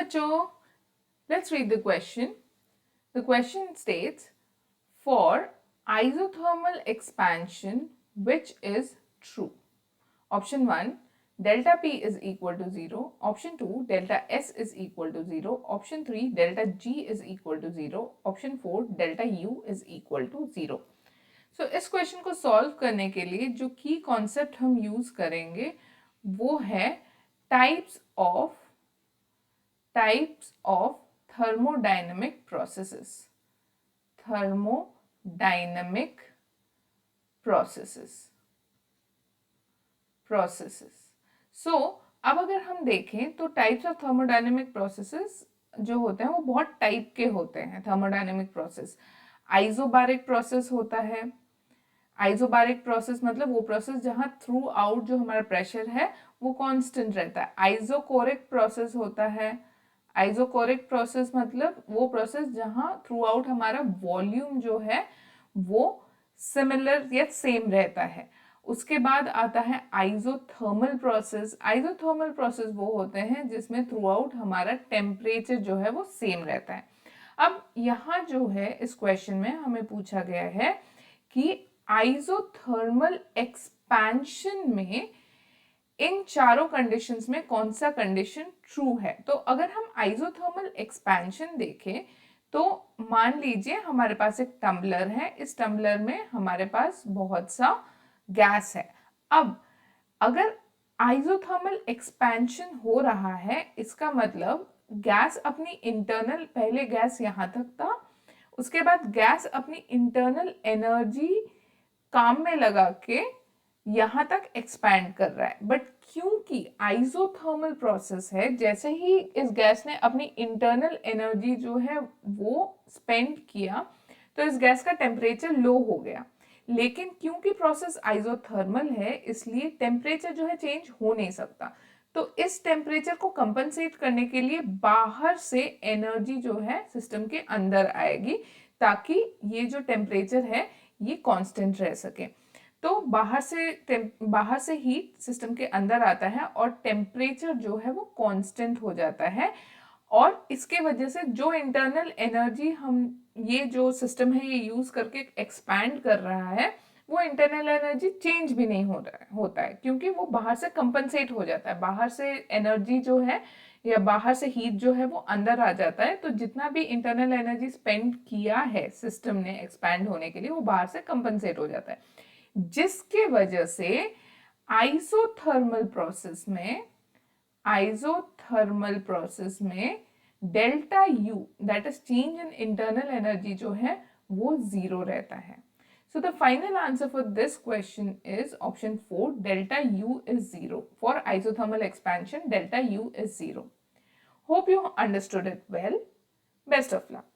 बच्चों, let's read the question. The question states, for isothermal expansion, which is true? Option 1, delta P is equal to 0. Option 2, delta S is equal to 0. Option 3, delta G is equal to 0. Option 4, delta U is equal to 0. So, इस question को solve करने के लिए जो की concept हम use करेंगे वो है types of thermodynamic processes. Thermodynamic processes. So, अब अगर हम देखें तो टाइप्स ऑफ थर्मोडायनेमिक प्रोसेसेस जो होते हैं वो बहुत टाइप के होते हैं. थर्मोडायनेमिक प्रोसेस आइसोबारिक प्रोसेस होता है. आइसोबारिक प्रोसेस मतलब वो प्रोसेस जहां थ्रू आउट जो हमारा प्रेशर है वो कांस्टेंट रहता है. आइसोकोरिक प्रोसेस होता है. आइसोकोरिक प्रोसेस मतलब वो प्रोसेस जहां थ्रू आउट हमारा वॉल्यूम जो है वो सिमिलर या सेम रहता है. उसके बाद आता है आइसोथर्मल प्रोसेस. आइसोथर्मल प्रोसेस वो होते हैं जिसमें थ्रू आउट हमारा टेम्परेचर जो है वो सेम रहता है. अब यहाँ जो है इस क्वेश्चन में हमें पूछा गया है कि आइसोथर्मल एक्सपेंशन में इन चारों कंडीशंस में कौन सा कंडीशन ट्रू है. तो अगर हम आइसोथर्मल एक्सपेंशन देखें तो मान लीजिए हमारे पास एक टम्बलर है. इस टम्बलर में हमारे पास बहुत सा गैस है. अब अगर आइसोथर्मल एक्सपेंशन हो रहा है इसका मतलब गैस अपनी इंटरनल, पहले गैस यहां तक था, उसके बाद गैस अपनी इंटरनल एनर्जी काम में लगा के यहां तक एक्सपैंड कर रहा है. बट क्योंकि आइसोथर्मल प्रोसेस है, जैसे ही इस गैस ने अपनी इंटरनल एनर्जी जो है वो स्पेंड किया तो इस गैस का टेम्परेचर लो हो गया. लेकिन क्योंकि प्रोसेस आइसोथर्मल है इसलिए टेम्परेचर जो है चेंज हो नहीं सकता. तो इस टेम्परेचर को कंपनसेट करने के लिए बाहर से एनर्जी जो है सिस्टम के अंदर आएगी ताकि ये जो टेम्परेचर है ये कांस्टेंट रह सके. तो बाहर से हीट सिस्टम के अंदर आता है और टेम्परेचर जो है वो कांस्टेंट हो जाता है. और इसके वजह से जो इंटरनल एनर्जी हम ये जो सिस्टम है ये यूज करके एक्सपैंड कर रहा है वो इंटरनल एनर्जी चेंज भी नहीं होता है क्योंकि वो बाहर से कंपनसेट हो जाता है. बाहर से एनर्जी जो है या बाहर से हीट जो है वो अंदर आ जाता है. तो जितना भी इंटरनल एनर्जी स्पेंड किया है सिस्टम ने एक्सपैंड होने के लिए वो बाहर से कंपनसेट हो जाता है. जिसके वजह से आइसोथर्मल प्रोसेस में delta U that is change in internal energy जो है वो जीरो रहता है. So the final answer for this question is option 4, delta U is 0. For isothermal expansion, delta U is 0. Hope you understood it well. Best of luck.